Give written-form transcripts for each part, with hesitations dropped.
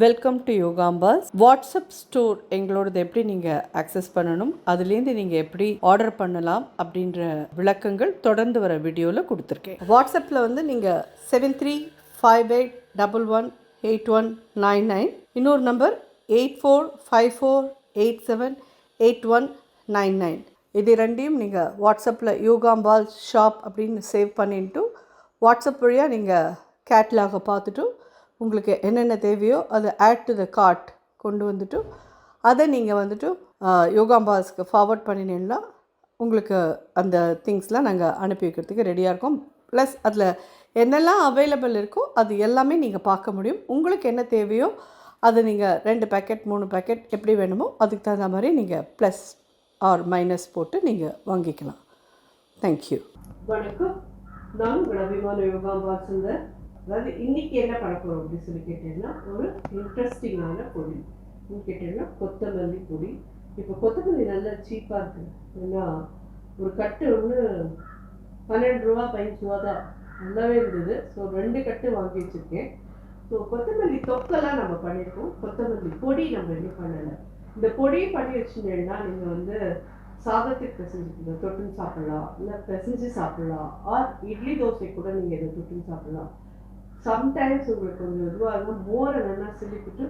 Welcome to யோகாம்பாஸ். WhatsApp store எங்களோடது எப்படி நீங்கள் ஆக்சஸ் பண்ணணும், அதுலேருந்து நீங்கள் எப்படி ஆர்டர் பண்ணலாம் அப்படின்ற விளக்கங்கள் தொடர்ந்து வர வீடியோவில் கொடுத்துருக்கேன். வாட்ஸ்அப்பில் வந்து நீங்கள் 7358118199, இன்னொரு நம்பர் 8454878199. இது ரெண்டையும் நீங்கள் வாட்ஸ்அப்பில் யோகாம்பால் ஷாப் அப்படின்னு சேவ் பண்ணிட்டு வாட்ஸ்அப் வழியாக நீங்கள் கேட்லாகை பார்த்துட்டு உங்களுக்கு என்னென்ன தேவையோ அதை ஆட் டு த கார்ட் கொண்டு வந்துட்டு அதை நீங்கள் வந்துட்டு யோகாம்பாஸ்க்கு ஃபார்வர்ட் பண்ணினீங்கன்னா உங்களுக்கு அந்த திங்ஸ்லாம் நாங்கள் அனுப்பி வைக்கிறதுக்கு ரெடியாக இருக்கோம். ப்ளஸ் அதில் என்னெல்லாம் அவைலபிள் இருக்கோ அது எல்லாமே நீங்கள் பார்க்க முடியும். உங்களுக்கு என்ன தேவையோ அதை நீங்கள் 2 பேக்கெட் 3 பேக்கெட் எப்படி வேணுமோ அதுக்கு தகுந்த மாதிரி நீங்கள் ப்ளஸ் ஆர் மைனஸ் போட்டு நீங்கள் வாங்கிக்கலாம். தேங்க்யூ. வணக்கம், நான் உங்கள் அபிமான யோகாம்பாஸ் சுந்தர். அதாவது இன்றைக்கி என்ன பண்ண போகிறோம் அப்படின்னு சொல்லி கேட்டிங்கன்னா, ஒரு இன்ட்ரெஸ்டிங்கான பொடி கேட்டிங்கன்னா கொத்தமல்லி பொடி. இப்போ கொத்தமல்லி நல்லா சீப்பாக இருக்குது. ஏன்னா ஒரு கட்டு ஒன்று 12 ரூபா 15 ரூபா தான், நல்லாவே இருந்தது. ஸோ 2 கட்டு வாங்கி வச்சுருக்கேன். ஸோ கொத்தமல்லி தொக்கெல்லாம் நம்ம பண்ணியிருக்கோம், கொத்தமல்லி பொடி நம்ம இன்னும் பண்ணலை. இந்த பொடியை பண்ணி வச்சுருந்தேன்னா நீங்கள் வந்து சாதத்துக்கு பிசைஞ்சுக்கணும், தொட்டுன்னு சாப்பிட்லாம், இல்லை பிசைஞ்சு சாப்பிட்லாம், ஆர் இட்லி தோசை கூட நீங்கள் இதை தொட்டுன்னு சாப்பிட்லாம். சம்டைம்ஸ் உங்களுக்கு கொஞ்சம் இதுவாக இருந்தால் மோரை நல்லா சிலிப்பிட்டு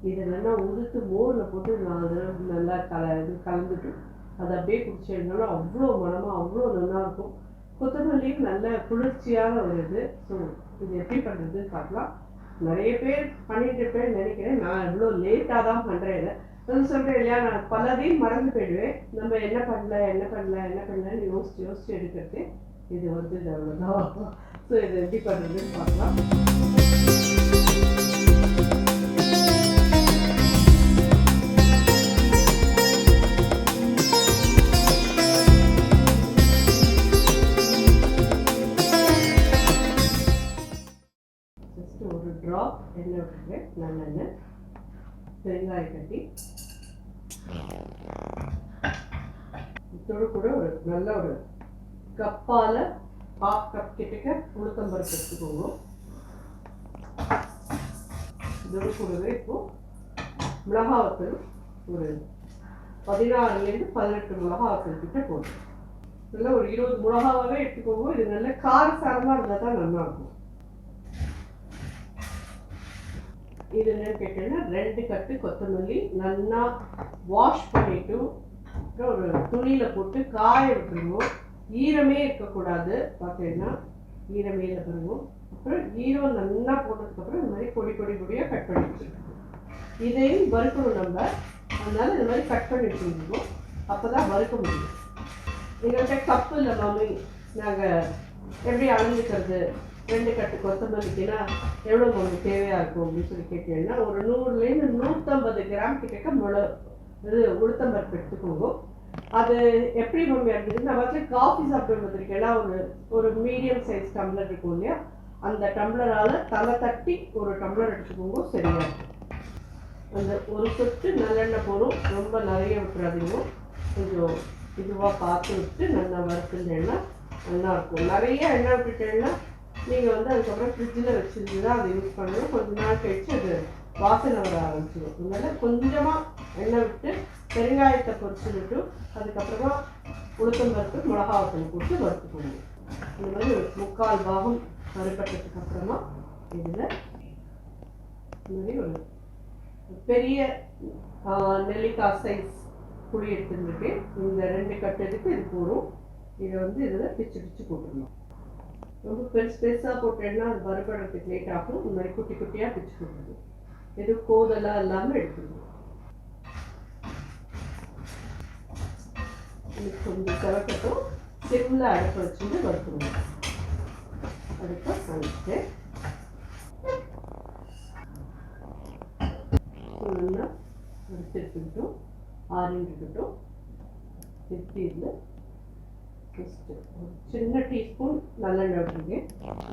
இதை நல்லா உதுத்து மோரில் போட்டு 4 தடவை நல்லா கலந்துட்டு அதை அப்படியே குடிச்சிருந்தாலும் அவ்வளோ மனமாக அவ்வளோ நல்லாயிருக்கும். கொத்தமல்லியும் நல்ல குளிர்ச்சியான ஒரு இது. ஸோ இது எப்படி பண்ணுறதுன்னு பார்க்கலாம். நிறைய பேர் பண்ணிட்டு இருப்பேன்னு நினைக்கிறேன். நான் இவ்வளோ லேட்டாக தான் பண்ணுறேன். இதை சொல்கிறேன் இல்லையா, நான் பலதையும் மறந்து போயிடுவேன். நம்ம என்ன பண்ணலன்னு யோசிச்சு எடுக்கிறது இது வந்து அவ்வளோதான். ஸோ இதை எப்படி பண்ணுறதுன்னு பார்க்கலாம். ஜஸ்ட் ஒரு ட்ராப் எண்ணெய் விட்டுருக்கேன், நல்லெண்ணெய், பெருங்காயம் கட்டி, இதோடு கூட ஒரு நல்ல ஒரு கப்பால் 1/2 கப் கிட்டக்க உளுத்தம்பருப்பு எடுத்துக்கோங்க. இதோடு கூடவே இப்போது மிளகாவத்தூள் ஒரு 16லேருந்து 18 மிளகாவத்தூள் கிட்ட போடும். நல்லா ஒரு 20 மிளகாவே எடுத்துக்கோங்க. இது நல்ல காரசாரமாக இருந்தால் தான் நல்லாயிருக்கும். இது என்னன்னு கேட்டீங்கன்னா 2 கட்டு கொத்தமல்லி நல்லா வாஷ் பண்ணிவிட்டு அப்புறம் ஒரு துணியில் போட்டு காய விட்டுருவோம். ஈரமே இருக்கக்கூடாது. பார்த்தீங்கன்னா ஈரமே இல்லை பாருங்க. அப்புறம் ஈரம் நல்லா போட்டதுக்கப்புறம் இந்த மாதிரி பொடியாக கட் பண்ணி வச்சுருக்கோம். இதையும் வறுக்கணும் நம்ம, அதனால இந்த மாதிரி கட் பண்ணி வச்சுருக்கோம். அப்போ தான் வறுக்க முடியும். எங்கள்கிட்ட கப்பு இல்லை மாமி, நாங்கள் எப்படி அளந்துக்கிறது 2 கட்டு கொத்தமல்லிக்குன்னா எவ்வளோ மாமி தேவையாக இருக்கும் அப்படின்னு சொல்லி கேட்டீங்கன்னா, ஒரு 100லேருந்து 150 கிராம் கிட்டக்க இது உளுத்தம்பருப்பு எடுத்துக்கோங்க. அது எப்படி மம்மி இருந்தது, நான் வந்து காஃபி சாப்பிட்டு வந்துருக்கேன். ஒரு மீடியம் சைஸ் டம்ளர் இருக்கும் இல்லையா, அந்த டம்ளரால் தலை தட்டி ஒரு டம்ளர் எடுத்துக்கோங்க, சரியா இருக்கும். அந்த ஒரு சொட்டு நல்லெண்ணெய் போடும், ரொம்ப நிறைய விட்டுறாதீங்க, கொஞ்சம் இதுவாக பார்த்து விட்டு நல்லா வறுத்துட்டேன்னா நல்லாயிருக்கும். நிறைய எண்ணெய் விட்டுட்டேன்னா நீங்கள் வந்து அதுக்கப்புறம் ஃப்ரிட்ஜில் வச்சுருந்து தான் அதை யூஸ் பண்ணணும். கொஞ்சம் நாள் கழிச்சு அது வாசனை வர ஆரம்பிச்சிடும். அதனால் கொஞ்சமாக எண்ணெய் விட்டு பெருங்காயத்தை பொரிச்சுட்டு அதுக்கப்புறமா உளுத்தம்பருப்பு மிளகாவத்தூள் போட்டு வறுத்துக்கணும். இந்த மாதிரி 3/4 பாகம் வறுப்பட்டதுக்கு அப்புறமா இதில் இந்த மாதிரி ஒரு பெரிய நெல்லிக்காய் சைஸ் புளி எடுத்துருந்துருக்கேன். இந்த 2 கட்டதுக்கு இது போடும். இதை வந்து இதில் பிச்சு போட்டுடணும். ரொம்ப பெருசாக போட்டேன்னா அது வறுபடுறதுக்கு லேட் ஆகும். இந்த மாதிரி குட்டியாக பிச்சு போட்டுருணும். இது கோதெல்லாம் இல்லாமல் எடுத்துக்கணும். கொஞ்சம் செவக்கட்டும், சிம்மில் அடுப்பை வச்சுட்டு வறுக்கணும். அடுப்பை அணைச்சிட்டு நல்லா வறுத்துக்கிட்டும் ஆறிட்டுக்கிட்டும் திருப்தியில் ஜஸ்ட்டு ஒரு சின்ன டீஸ்பூன் நல்லெண்ணெய் விட்டுருக்கேன்.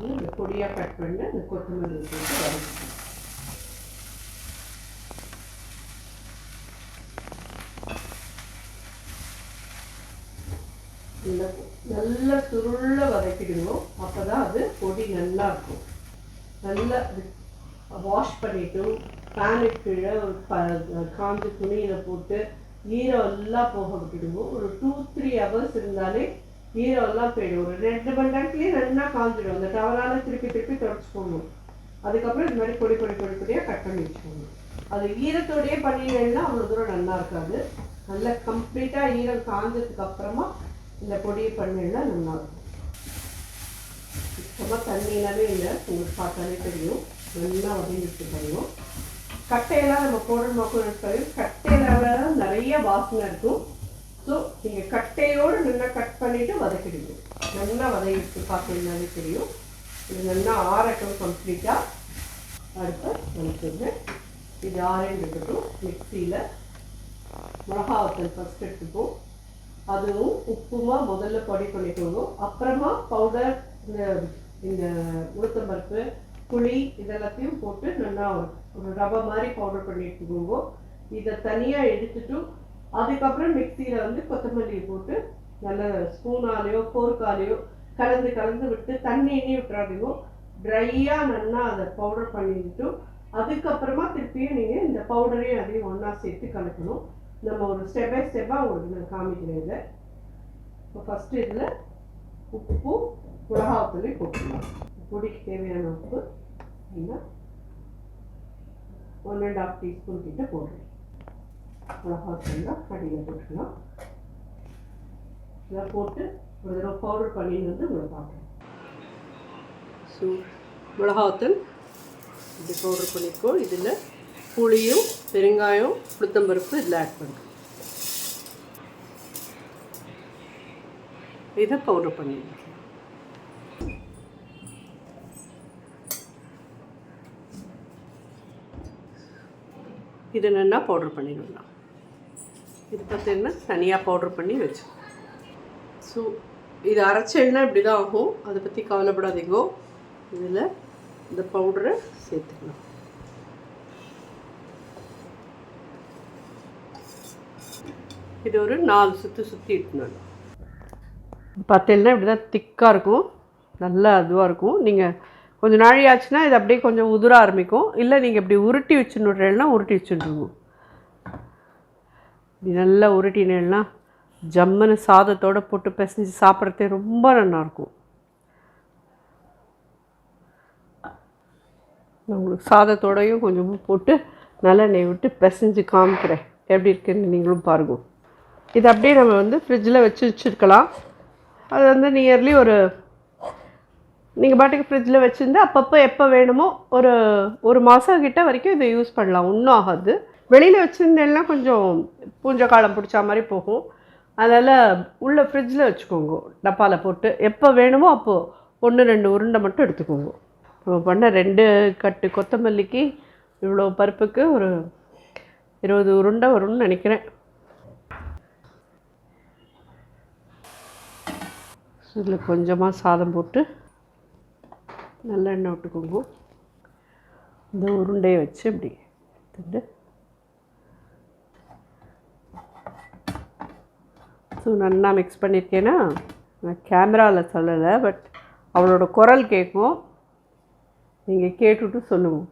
இந்த பொடியாக கட் பண்ணி இந்த கொத்தமல்லி போட்டு வறுக்கணும். நல்லா சுருள வதக்கிடுவோம். அப்போ தான் அது பொடி நல்லா இருக்கும். நல்லா வாஷ் பண்ணிவிட்டு ஃபேனுக்கு கீழே ஒரு காஞ்ச துணியில் போட்டு ஈரம் எல்லாம் போக விட்டுடுவோம். ஒரு 2-3 ஹவர்ஸ் இருந்தாலே ஈரம் எல்லாம் போயிடும். ஒரு 2 மணி நேரத்துலேயே நல்லா காஞ்சிடும். அந்த டவலால் திருப்பி திருப்பி துடைச்சிக்கணும். அதுக்கப்புறம் இந்த மாதிரி பொடி பொடியாக கட் பண்ணி வச்சுக்கணும். அது ஈரத்தோடையே பண்ணினேன்னா அவ்வளோ தூரம் நல்லா இருக்காது. நல்லா கம்ப்ளீட்டாக ஈரம் காஞ்சதுக்கு அப்புறமா இந்த பொடியை பண்ணினா நல்லாயிருக்கும். சுத்தமாக தண்ணியிலாவே இல்லை, உங்களுக்கு பார்த்தாலே தெரியும். நல்லா வதங்கிட்டு தெரியும். கட்டையெல்லாம் நம்ம போடுற நோக்கம் கட்டையில நிறைய வாசனை இருக்கும். ஸோ நீங்கள் கட்டையோடு நல்லா கட் பண்ணிவிட்டு வதக்கிடுங்க. நல்லா வதங்கிட்டு பார்த்தீங்கன்னாலே தெரியும். இது நல்லா ஆறட்டும் கம்ப்ளீட்டாக. அடுத்து வதக்கிடுங்க. இது ஆரஞ்சு இருக்கட்டும். மிக்சியில் மிளகா வத்தல் ஃபஸ்ட் எடுத்துப்போம். அதுவும் உப்புமா முதல்ல பொடி பண்ணிக்கோங்க. அப்புறமா பவுடர் இந்த உளுத்தம்பருப்பு புளி இதெல்லாத்தையும் போட்டு நல்லா ஒரு ரவை மாதிரி பவுடர் பண்ணி எடுத்துக்கோங்க. இதை தனியாக எடுத்துட்டு அதுக்கப்புறம் மிக்சியில் கொத்தமல்லி போட்டு நல்ல ஸ்பூனாலேயோ ஃபோர்க்காலேயோ கலந்து விட்டு தண்ணியே விட்டுறாதீங்க. ட்ரையாக நல்லா அதை பவுடர் பண்ணிட்டு அதுக்கப்புறமா திருப்பியும் நீங்கள் இந்த பவுடரையும் அதையும் ஒன்றா சேர்த்து கலக்கணும். நம்ம ஒரு ஸ்டெப் பை ஸ்டெப்பாக உங்களுக்கு நான் காமிக்கிறேன். இதை இப்போ ஃபஸ்ட்டு இதில் உப்பு மிளகாத்தூளையும் போட்டுக்கலாம். பொடிக்கு தேவையான உப்பு அப்படின்னா 1.5 டீஸ்பூன் கிட்ட போடுறேன். மிளகாத்தூள் அடியில் போட்டுக்கலாம். இதை போட்டு ஒரு தடவை பவுடர் பண்ணின்னு உங்களை பார்க்குறேன். ஸோ மிளகாத்தூள் இப்படி பவுடர் பண்ணிக்கோ. இதில் புளியும் பெருங்காயம் உளுத்தம்பருப்பு இதில் ஆட் பண்ணுறோம். இதை பவுடர் பண்ணிடலாம். இதை நல்லா பவுடர் பண்ணிடலாம். இது பார்த்தீங்கன்னா தனியாக பவுடர் பண்ணி வச்சு. ஸோ இது அரைச்சேன்னா இப்படி தான் ஆகும். அதை பற்றி கவலைப்படாதீங்க. இதில் இந்த பவுடரை சேர்த்துக்கலாம். இது ஒரு 4 சுற்றி இட்டுணும். பார்த்தீங்கன்னா இப்படி தான் திக்காக இருக்கும். நல்லா அதுவாக இருக்கும். நீங்கள் கொஞ்சம் நாழி ஆச்சுன்னா இது அப்படியே கொஞ்சம் உதிர ஆரம்பிக்கும். இல்லை நீங்கள் இப்படி உருட்டி வச்சுன்னுட்றேன்னா உருட்டி வச்சுருவோம். இப்படி நல்லா உருட்டினேன்னா ஜம்முன்னு சாதத்தோடு போட்டு பிசைஞ்சு சாப்பிட்றதே ரொம்ப நல்லாயிருக்கும். நான் உங்களுக்கு சாதத்தோடையும் கொஞ்சம் போட்டு நல்லெண்ணெய் விட்டு பிசைஞ்சு காமிக்கிறேன் எப்படி இருக்குன்னு நீங்களும் பாருங்க. இது அப்படியே நம்ம ஃப்ரிட்ஜில் வச்சுருக்கலாம். அது நியர்லி நீங்கள் பாட்டுக்கு ஃப்ரிட்ஜில் வச்சுருந்து அப்பப்போ எப்போ வேணுமோ ஒரு மாதம் கிட்ட வரைக்கும் இதை யூஸ் பண்ணலாம். ஒன்றும் ஆகாது. வெளியில் வச்சுருந்தேன்னா கொஞ்சம் பூஞ்சை காலம் பிடிச்சா மாதிரி போகும். அதனால் உள்ளே ஃப்ரிட்ஜில் வச்சுக்கோங்க. டப்பாவில் போட்டு எப்போ வேணுமோ அப்போது 1-2 உருண்டை மட்டும் எடுத்துக்கோங்க. இப்போ பண்ண 2 கட்டு கொத்தமல்லிக்கு இவ்வளோ பருப்புக்கு ஒரு 20 உருண்டை வரும்னு நினைக்கிறேன். இதில் கொஞ்சமாக சாதம் போட்டு நல்லெண்ணெய் விட்டுக்கோங்க. இந்த உருண்டையை வச்சு இப்படி எடுத்துட்டு ஸோ நல்லா மிக்ஸ் பண்ணியிருக்கேன்னா நான் கேமராவில் சொல்லலை, பட் அவளோட குரல் கேட்கும். நீங்கள் கேட்டுவிட்டு சொல்லுவோம்.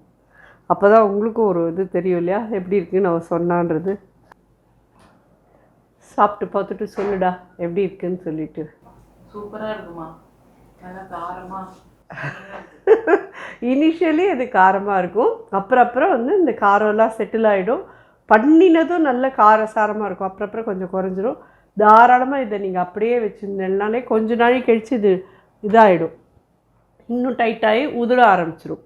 அப்போ தான் உங்களுக்கும் ஒரு இது தெரியும் இல்லையா, எப்படி இருக்குன்னு அவள் சொன்னான்றது. சாப்பிட்டு பார்த்துட்டு சொல்லுடா எப்படி இருக்குன்னு சொல்லிட்டு. சூப்பராக இருக்குமா? நல்லா காரமாக. இனிஷியலி அது காரமாக இருக்கும். அப்புறம் இந்த காரம்லாம் செட்டில் ஆகிடும். பண்ணினதும் நல்ல காரசாரமாக இருக்கும். அப்புறம் கொஞ்சம் குறைஞ்சிரும். தாராளமாக இதை நீங்கள் அப்படியே வச்சுருந்தேன்னாலே கொஞ்ச நாள் கழித்து இதாகிடும். இன்னும் டைட்டாகி உதிர ஆரம்பிச்சிடும்.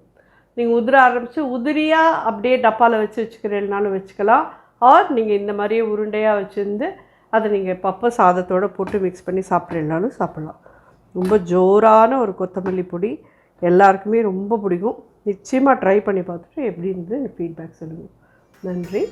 நீங்கள் உதிர ஆரம்பித்து உதிரியாக அப்படியே டப்பாவில் வச்சுக்கிறேன்னாலும் வச்சுக்கலாம். ஆர் நீங்கள் இந்த மாதிரியே உருண்டையாக வச்சுருந்து அதை நீங்கள் பப்பை சாதத்தோடு போட்டு மிக்ஸ் பண்ணி சாப்பிட்றேன்னாலும் சாப்பிட்லாம். ரொம்ப ஜோரான ஒரு கொத்தமல்லி பொடி எல்லாருக்குமே ரொம்ப பிடிக்கும். நிச்சயமாக ட்ரை பண்ணி பார்த்துட்டு எப்படி இருந்து ஃபீட்பேக் சொல்லுங்கள். நன்றி.